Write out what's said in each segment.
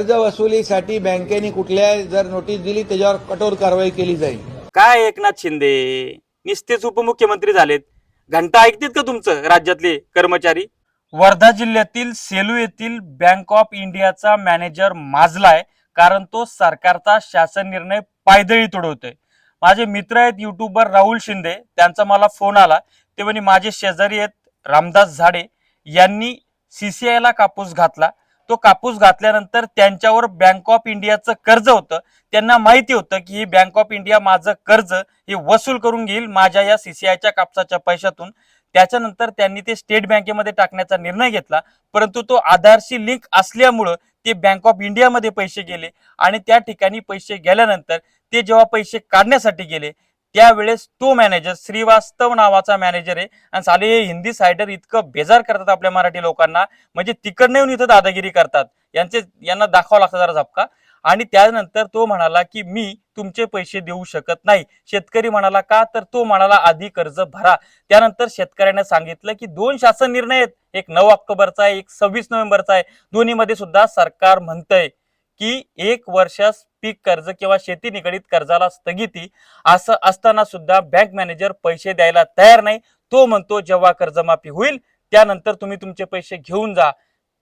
कर्ज वसुलीसाठी बँकेने कुठल्या जर नोटीस दिली त्याच्यावर कठोर कारवाई केली जाईल। काय एकनाथ शिंदे निस्तेच उपमुख्यमंत्री झालेत, घंटा ऐकतात का तुमचं राज्यातले कर्मचारी? वर्धा जिल्ह्यातील सेलू येथील बँक ऑफ इंडियाचा मॅनेजर माजलाय, कारण तो सरकारचा शासन निर्णय पायदळी तुडवतोय। माझे मित्र आहेत युट्यूबर राहुल शिंदे, त्यांचा मला फोन आला। ते म्हणे माझे शेजारी आहेत रामदास झाडे, यांनी CCI ला कापूस घातला। तो कापूस घातल्यानंतर त्यांच्यावर बँक ऑफ इंडियाचं कर्ज होतं, त्यांना माहिती होतं की ही बँक ऑफ इंडिया माझं कर्ज हे वसूल करून घेईल माझ्या या CCIच्या कापसाच्या पैशातून। त्याच्यानंतर त्यांनी ते स्टेट बँकेमध्ये टाकण्याचा निर्णय घेतला, परंतु तो आधारशी लिंक असल्यामुळं ते बँक ऑफ इंडियामध्ये पैसे गेले आणि त्या ठिकाणी पैसे गेल्यानंतर ते जेव्हा पैसे काढण्यासाठी गेले त्यावेळेस तो मॅनेजर श्रीवास्तव नावाचा मॅनेजर आहे, आणि साले हे हिंदी सायडर इतकं बेजार करतात आपल्या मराठी लोकांना, म्हणजे तिकडनं येऊन इथं दादागिरी करतात। यांना दाखवावं लागतं जरा झपका। आणि त्यानंतर तो म्हणाला की मी तुमचे पैसे देऊ शकत नाही। शेतकरी म्हणाला का, तर तो म्हणाला आधी कर्ज भरा। त्यानंतर शेतकऱ्याने सांगितलं की दोन शासन निर्णय आहेत, एक 9 ऑक्टोबरचा आहे, एक 26 नोव्हेंबरचा आहे। दोन्हीमध्ये सुद्धा सरकार म्हणतंय की 1 वर्षास पीक कर्ज किंवा शेती निगडीत कर्जाला स्थगिती, असं असताना सुद्धा बँक मॅनेजर पैसे द्यायला तयार नाही। तो म्हणतो जेव्हा कर्जमाफी होईल त्यानंतर तुम्ही तुमचे पैसे घेऊन जा।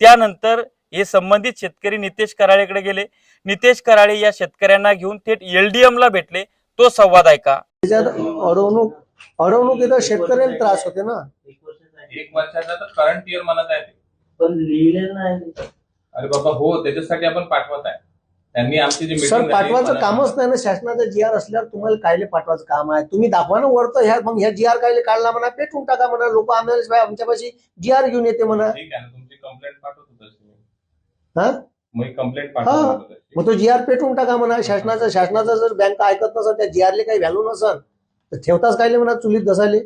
त्यानंतर हे संबंधित शेतकरी नितेश कराळेकडे गेले। नितेश कराळे या शेतकऱ्यांना घेऊन थेट LDM ला भेटले। तो संवाद ऐका। अडवणुकीचा शेतकऱ्याला त्रास होते ना। 1 वर्षाचा तर करंट इयर म्हणत आहे, पण लिहिले नाही। अरे बाबा हो, त्याच्यासाठी आपण पाठवत आहे। त्यांनी आमची जी सर मीटिंग पाठवायचं कामच नाही ना, शासनाचा GR असल्यावर तुम्हाला कायले पाठवायचं काम आहे? तुम्ही दाखवा ना वरतं ह्या, मग ह्या GR कायले काढला म्हणा, पेटून टाका म्हणा। लोक आमच्यापाशी GR घेऊन येते म्हणा। ठीक आहे ना, तुमची कंप्लेंट पाठवतो तशी हा मग कंप्लेंट हा पाठवतो तशी। मग तो GR पेटून टाका म्हणा। शासनाचा जर बँक ऐकत नसेल, त्या GRले काही व्हॅल्यू नसेल तर ठेवताच कायले म्हणा चुलीत घसाले।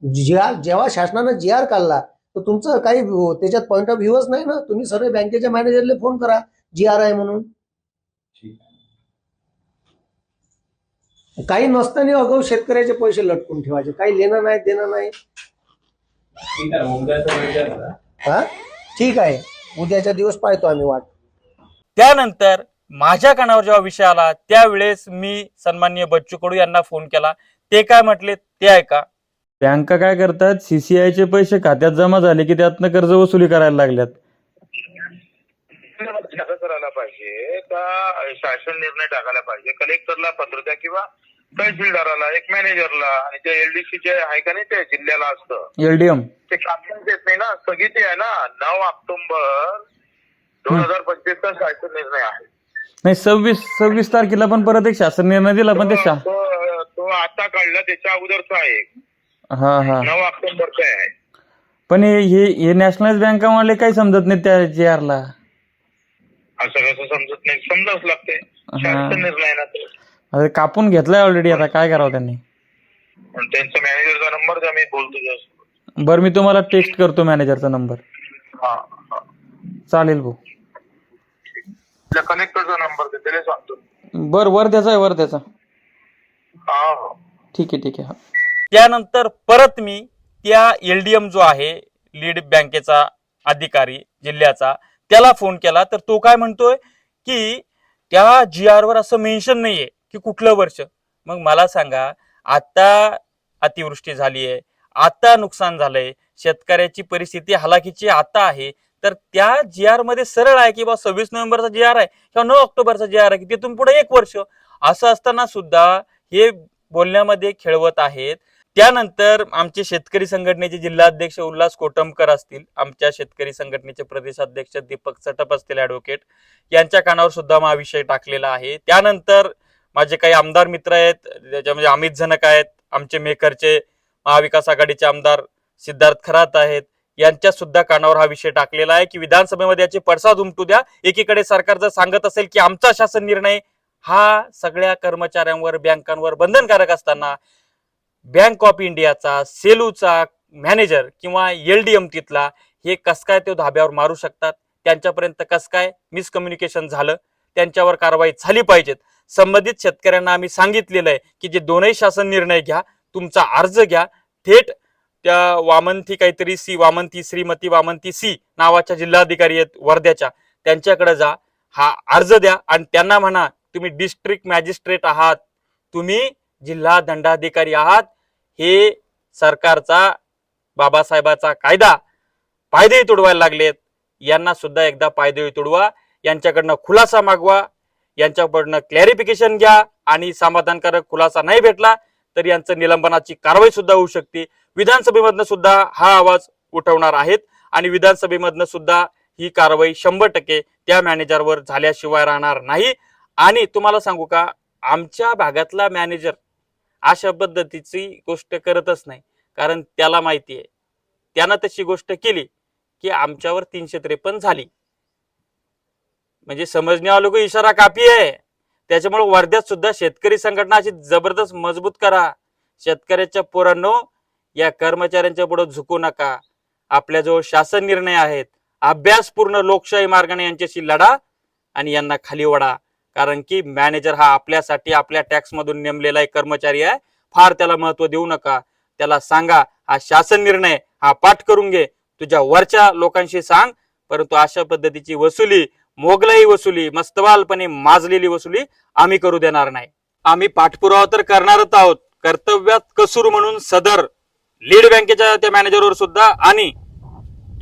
जेव्हा शासनानं GR काढला तर तुमचं काही त्याच्यात पॉइंट ऑफ व्ह्यूच नाही ना। तुम्ही सर्व बँकेच्या मॅनेजरला फोन करा GR आहे म्हणून। ठीक आहे, काही नसताना अगाऊ शेतकऱ्याचे पैसे लटकून ठेवायचे, काही लेणं नाही देणं नाही। ठीक आहे, उद्याचा वेळ द्या जरा। हा ठीक आहे, उद्याच्या दिवस पाहतो आम्ही वाट। त्यानंतर माझ्या कानावर जेव्हा विषय आला त्यावेळेस मी सन्माननीय बच्चू कडू यांना फोन केला। ते काय म्हटले ते ऐका। बँका काय करतात, CCIचे पैसे खात्यात जमा झाले की त्यातनं कर्ज वसुली करायला लागल्यात। कसं करायला पाहिजे का, शासन निर्णय टाकायला पाहिजे, कलेक्टरला पत्र द्या किंवा तहसीलदाराला, एक मॅनेजरला, आणि ते LDC जे आहे का नाही ते जिल्ह्याला असतं LDM ते कामकाज देत नाही ना, स्थगिती आहे ना। 9 ऑक्टोबर 2025 चा शासन निर्णय आहे। नाही, 26 तारखेला पण परत एक शासन निर्णय दिला, पण ते तो आता काढला, त्याच्या अगोदरचा आहे, हा 9 ऑक्टोबरचा आहे। पण हे नॅशनलाइज बँकावाले काही समजत नाही त्या GR ला। असं कसं समजत नाही? समजावंच लागते, शासन निर्णय ना तो। आता कापून घेतलाय ऑलरेडी, आता काय करावं त्यांनी? त्यांचा मॅनेजरचा नंबर द्या, मी बोलतो त्याच्यासोबत। बरं, मी तुम्हाला टेक्स्ट करतो मॅनेजरचा नंबर। हा चालेल भाऊ। कनेक्टरचा नंबर दे, त्याला सांगतो। बरं, वर्ध्याचा आहे, वर्ध्याचा। हा ठीक आहे हा। त्यानंतर परत मी त्या LDM जो आहे लीड बँकेचा अधिकारी जिल्ह्याचा, त्याला फोन केला। तर तो काय म्हणतोय की त्या GR वर असं मेन्शन नाहीये की कुठलं वर्ष। मग मला सांगा, आता अतिवृष्टी झाली आहे, आता नुकसान झालंय, शेतकऱ्याची परिस्थिती हलाखीची आता आहे, तर त्या GR मध्ये सरळ आहे की बा 26 नोव्हेंबरचा GR आहे किंवा 9 ऑक्टोबरचा GR आहे की तिथून पुढे 1 वर्ष। असं असताना सुद्धा हे बोलण्यामध्ये खेळवत आहेत। त्यानंतर आमचे शेतकरी संघटनेचे जिल्हाध्यक्ष उल्हास कोटमकर असतील, आमच्या शेतकरी संघटनेचे प्रदेशाध्यक्ष दीपक चटप असतील ॲडव्होकेट, यांच्या कानावर सुद्धा हा विषय टाकलेला आहे। त्यानंतर माझे काही आमदार मित्र आहेत, त्याच्यामध्ये अमित झनक आहेत, आमचे मेकरचे महाविकास आघाडीचे आमदार सिद्धार्थ खरात आहेत, यांच्या सुद्धा कानावर हा विषय टाकलेला आहे की विधानसभेमध्ये याचे पडसाद उमटू द्या। एकीकडे सरकार जर सांगत असेल की आमचा शासन निर्णय हा सगळ्या कर्मचाऱ्यांवर, बँकांवर बंधनकारक असताना बँक ऑफ इंडियाचा, सेलूचा मॅनेजर किंवा LDM तिथला हे कस काय ते धाब्यावर मारू शकतात? त्यांच्यापर्यंत कस काय मिसकम्युनिकेशन झालं? त्यांच्यावर कारवाई झाली पाहिजेत। संबंधित शेतकऱ्यांना आम्ही सांगितलेलं आहे की जे दोनही शासन निर्णय घ्या, तुमचा अर्ज घ्या, थेट त्या वामंती श्रीमती वामंती C नावाच्या जिल्हाधिकारी आहेत वर्ध्याच्या, त्यांच्याकडे जा। हा अर्ज द्या आणि त्यांना म्हणा तुम्ही डिस्ट्रिक्ट मॅजिस्ट्रेट आहात, तुम्ही जिल्हा दंडाधिकारी आहात, हे सरकारचा बाबासाहेबाचा कायदा पायदेही तुडवायला लागलेत, यांना सुद्धा एकदा पायदेही तुडवा, यांच्याकडनं खुलासा मागवा, यांच्याकडनं क्लॅरिफिकेशन घ्या आणि समाधानकारक खुलासा नाही भेटला तर यांचं निलंबनाची कारवाई सुद्धा होऊ शकते. विधानसभेमधनं सुद्धा हा आवाज उठवणार आहेत आणि विधानसभेमधनं सुद्धा ही कारवाई 100% त्या मॅनेजरवर झाल्याशिवाय राहणार नाही. आणि तुम्हाला सांगू का, आमच्या भागातला मॅनेजर अशा पद्धतीची गोष्ट करतच नाही, कारण त्याला माहिती आहे त्यानं तशी गोष्ट केली की आमच्यावर 353 झाली, म्हणजे समजण्यावालों को इशारा काफी आहे. त्याच्यामुळे वर्ध्यात सुद्धा शेतकरी संघटना अशी जबरदस्त मजबूत करा. शेतकऱ्याच्या पोरांनो, या कर्मचाऱ्यांच्या पुढे झुकू नका. आपल्याजवळ शासन निर्णय आहेत, अभ्यासपूर्ण लोकशाही मार्गाने यांच्याशी लढा आणि यांना खाली वडा. कारण की मॅनेजर हा आपल्यासाठी आपल्या टॅक्स मधून नेमलेला एक कर्मचारी आहे. फार त्याला महत्व देऊ नका. त्याला सांगा हा शासन निर्णय, हा पाठ करून घे, तुझ्या वरच्या लोकांशी सांग. परंतु अशा पद्धतीची वसुली, मोगलाई वसुली, मस्तवालपणे माजलेली वसुली आम्ही करू देणार नाही. आम्ही पाठपुरावा तर करणारच आहोत. कर्तव्यात कसूर म्हणून सदर लीड बँकेच्या त्या मॅनेजरवर सुद्धा आणि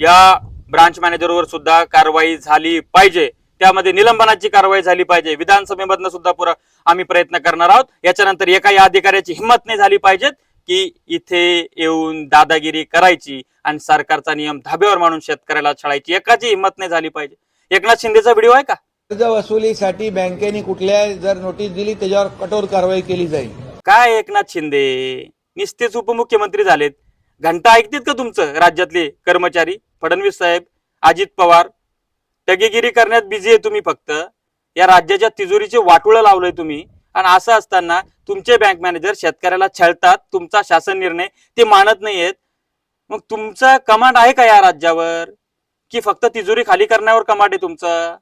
या ब्रांच मॅनेजरवर सुद्धा कारवाई झाली पाहिजे. त्यामध्ये निलंबनाची कारवाई झाली पाहिजे. विधानसभेमधनं सुद्धा पुरा आम्ही प्रयत्न करणार आहोत. याच्यानंतर एकाही अधिकाऱ्याची हिंमत नाही झाली पाहिजे की इथे येऊन दादागिरी करायची आणि सरकारचा नियम धाब्यावर मानून शेतकऱ्याला छळायची. एकाची हिंमत नाही झाली पाहिजे. एकनाथ शिंदेचा व्हिडिओ आहे का? कर्ज वसुलीसाठी बँकेने कुठल्या जर नोटीस दिली त्याच्यावर कठोर कारवाई केली जाईल. काय एकनाथ शिंदे निस्तेच उपमुख्यमंत्री झालेत. घंटा ऐकतेत का तुमचं राज्यातले कर्मचारी? फडणवीस साहेब, अजित पवार, टगेगिरी करण्यात बिझी आहे तुम्ही. फक्त या राज्याच्या तिजोरीचे वाटोळं लावलंय तुम्ही. आणि असं असताना तुमचे बँक मॅनेजर शेतकऱ्याला छळतात, तुमचा शासन निर्णय ते मानत नाहीयेत. मग तुमचा कमांड आहे का या राज्यावर, की फक्त तिजोरी खाली करण्यावर कमांड आहे तुमचा?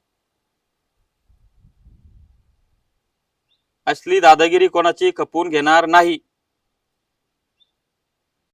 असली दादागिरी कोणाची खपवून घेणार नाही.